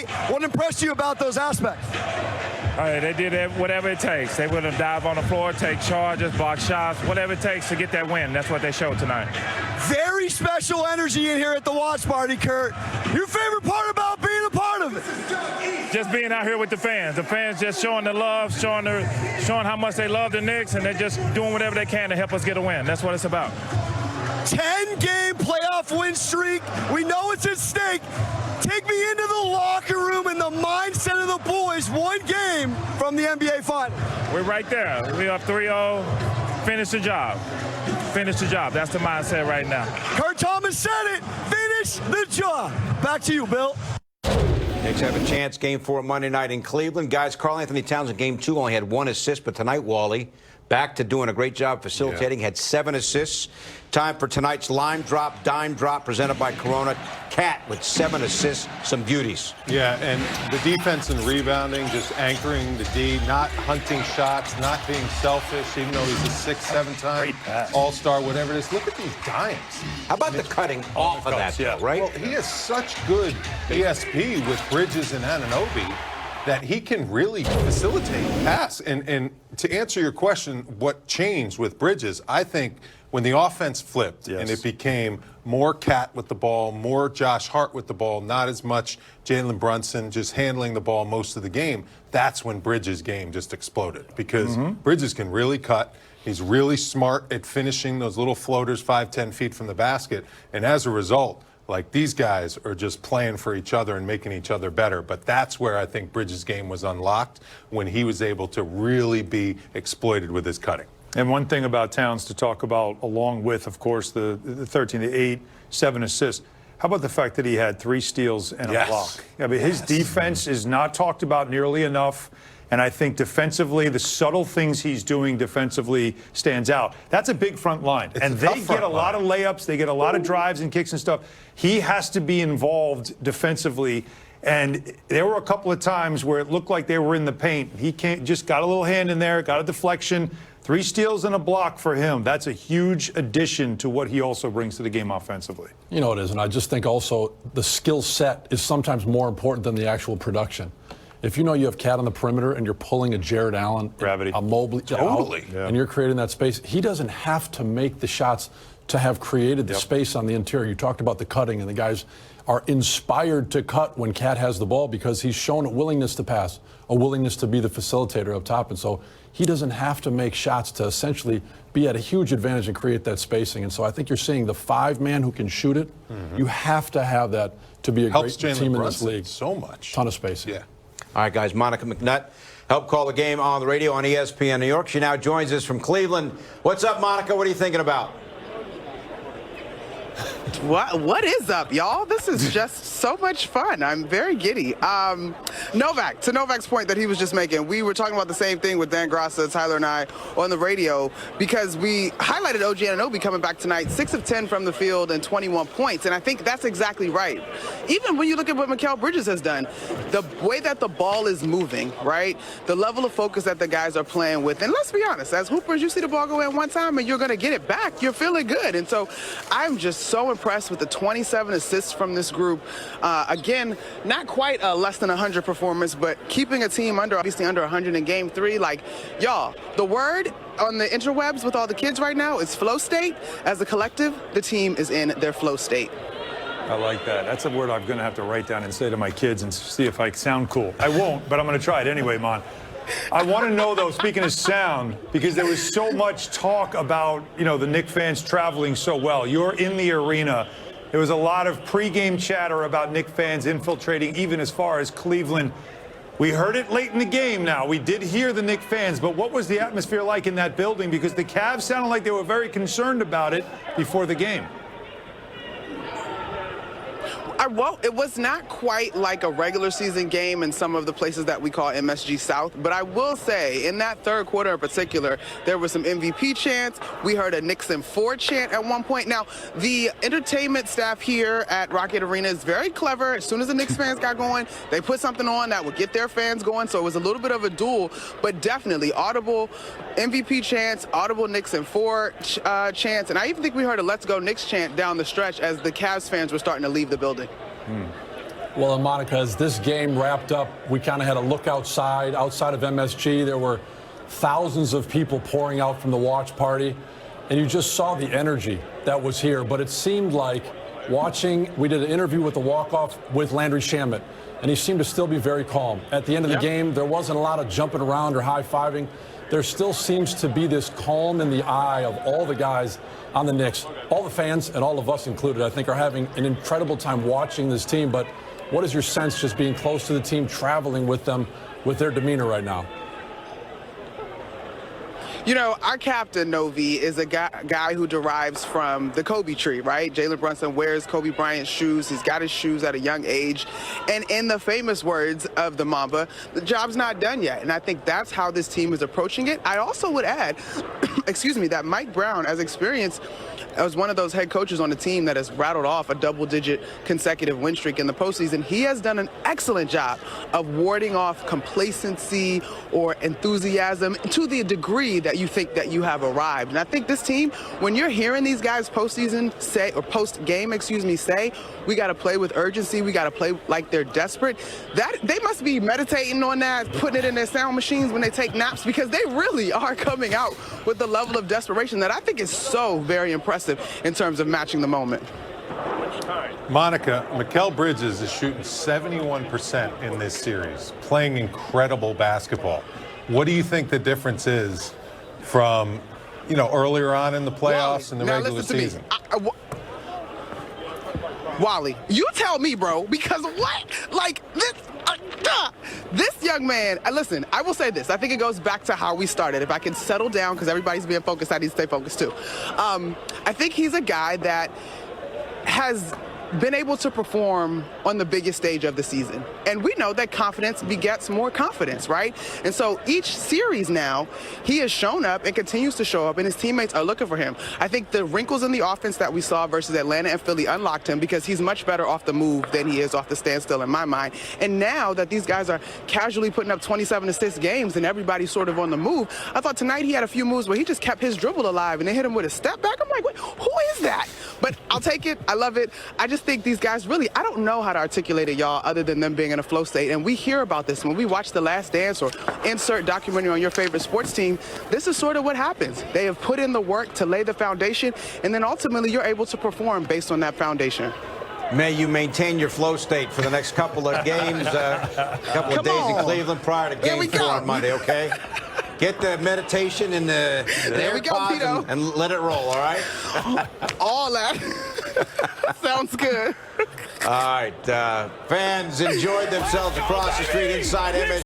tonight. What impressed you about those aspects? They did whatever it takes. They would have dive on the floor, take charges, block shots, whatever it takes to get that win. That's what they showed tonight. Very special energy in here at the watch party, Kurt. Your favorite part about being a part of it? Just being out here with the fans. The fans just showing the love, showing how much they love the Knicks, and they're just doing whatever they can to help us get a win. That's what it's about. 10-game playoff win streak. We know it's at stake. Take me into the locker room and the mindset of the boys. One game from the NBA Finals. We're right there. We're up 3-0. Finish the job. Finish the job. That's the mindset right now. Kurt Thomas said it. Finish the job. Back to you, Bill. Knicks have a chance. Game 4 Monday night in Cleveland. Guys, Karl-Anthony Towns in Game 2 only had 1 assist, but tonight, Wally, back to doing a great job facilitating, had 7 assists. Time for tonight's Lime Drop, Dime Drop, presented by Corona. Cat with 7 assists, some beauties. Yeah, and the defense and rebounding, just anchoring the D, not hunting shots, not being selfish, even though he's a 6-7 time all-star, whatever it is. Look at these dimes. How about the cutting off of that, though, right? Well, he has such good ESP with Bridges and Anunoby that he can really facilitate pass. And to answer your question, what changed with Bridges, I think when the offense flipped and it became more Cat with the ball, more Josh Hart with the ball, not as much Jalen Brunson just handling the ball most of the game, that's when Bridges' game just exploded. Because Bridges can really cut. He's really smart at finishing those little floaters 5-10 feet from the basket. And as a result, like, these guys are just playing for each other and making each other better. But that's where I think Bridges' game was unlocked, when he was able to really be exploited with his cutting. And one thing about Towns to talk about, along with, of course, the 13, the 8, 7 assists, how about the fact that he had 3 steals and a block? I mean, his defense is not talked about nearly enough. And I think defensively, the subtle things he's doing defensively stands out. That's a big front line. And they get a lot of layups. They get a lot of drives and kicks and stuff. He has to be involved defensively. And there were a couple of times where it looked like they were in the paint. He just got a little hand in there, got a deflection. 3 steals and a block for him. That's a huge addition to what he also brings to the game offensively. You know it is, and I just think also the skill set is sometimes more important than the actual production. If you know you have Cat on the perimeter and you're pulling a Jared Allen, a Mobley, and you're creating that space, he doesn't have to make the shots to have created the space on the interior. You talked about the cutting, and the guys are inspired to cut when Cat has the ball because he's shown a willingness to pass, a willingness to be the facilitator up top. And so he doesn't have to make shots to essentially be at a huge advantage and create that spacing. And so I think you're seeing the 5-man who can shoot it. You have to have that to be a great team in this league. So much. Ton of spacing. Yeah. All right, guys, Monica McNutt helped call the game on the radio on ESPN New York. She now joins us from Cleveland. What's up, Monica? What are you thinking about? What is up, y'all? This is just so much fun. I'm very giddy. Novak, to Novak's point that he was just making, we were talking about the same thing with Dan Grassa, Tyler, and I on the radio because we highlighted OG Anunoby coming back tonight, 6 of 10 from the field and 21 points, and I think that's exactly right. Even when you look at what Mikal Bridges has done, the way that the ball is moving, right, the level of focus that the guys are playing with, and let's be honest, as hoopers, you see the ball go in one time and you're going to get it back. You're feeling good, and so I'm just so impressed with the 27 assists from this group. Again, not quite a less than 100 performance, but keeping a team obviously under 100 in Game 3. Like, y'all, the word on the interwebs with all the kids right now is flow state. As a collective, the team is in their flow state. I like that. That's a word I'm going to have to write down and say to my kids and see if I sound cool. I won't, but I'm going to try it anyway, Mon. I want to know, though, speaking of sound, because there was so much talk about, you know, the Knicks fans traveling so well. You're in the arena. There was a lot of pregame chatter about Knicks fans infiltrating even as far as Cleveland. We heard it late in the game now. We did hear the Knicks fans, but what was the atmosphere like in that building? Because the Cavs sounded like they were very concerned about it before the game. Well, it was not quite like a regular season game in some of the places that we call MSG South, but I will say in that third quarter in particular, there was some MVP chants. We heard a Knicks in 4 chant at one point. Now, the entertainment staff here at Rocket Arena is very clever. As soon as the Knicks fans got going, they put something on that would get their fans going, so it was a little bit of a duel, but definitely audible MVP chants, audible Knicks in 4 chants, and I even think we heard a Let's Go Knicks chant down the stretch as the Cavs fans were starting to leave the building. Well, and Monica, as this game wrapped up, we kind of had a look outside of MSG. There were thousands of people pouring out from the watch party, and you just saw the energy that was here. But it seemed like we did an interview with the walk-off with Landry Shamet, and he seemed to still be very calm. At the end of the game, there wasn't a lot of jumping around or high-fiving. There still seems to be this calm in the eye of all the guys on the Knicks. All the fans, and all of us included, I think, are having an incredible time watching this team. But what is your sense just being close to the team, traveling with them, with their demeanor right now? You know, our captain, Novi, is a guy who derives from the Kobe tree, right? Jalen Brunson wears Kobe Bryant's shoes. He's got his shoes at a young age. And in the famous words of the Mamba, the job's not done yet. And I think that's how this team is approaching it. I also would add, excuse me, that Mike Brown, as experienced, as one of those head coaches on the team that has rattled off a double-digit consecutive win streak in the postseason, he has done an excellent job of warding off complacency or enthusiasm to the degree that you think that you have arrived. And I think this team, when you're hearing these guys postseason say, or post-game, say, we got to play with urgency, we got to play like they're desperate, that they must be meditating on that, putting it in their sound machines when they take naps, because they really are coming out with the level of desperation that I think is so very impressive in terms of matching the moment. Monica, Mikal Bridges is shooting 71% in this series, playing incredible basketball. What do you think the difference is from, earlier on in the playoffs and the regular season? Wally, you tell me, bro, because what? Like, this young man, listen, I will say this. I think it goes back to how we started. If I can settle down, because everybody's being focused, I need to stay focused too. I think he's a guy that has been able to perform on the biggest stage of the season. And we know that confidence begets more confidence, right? And so each series now, he has shown up and continues to show up, and his teammates are looking for him. I think the wrinkles in the offense that we saw versus Atlanta and Philly unlocked him, because he's much better off the move than he is off the standstill in my mind. And now that these guys are casually putting up 27 assist games and everybody's sort of on the move, I thought tonight he had a few moves where he just kept his dribble alive and they hit him with a step back. I'm like, wait, who is that? But I'll take it. I love it. I just think these guys really, I don't know how to articulate it, y'all, other than them being in a flow state. And we hear about this when we watch The Last Dance or insert documentary on your favorite sports team. This is sort of what happens. They have put in the work to lay the foundation, and then ultimately you're able to perform based on that foundation. May you maintain your flow state for the next couple of games, couple of days in Cleveland prior to Game 4 on Monday, okay? Get the meditation in the AirPods and let it roll, all right? All that. Sounds good. All right. Fans enjoyed themselves across the street inside MSG.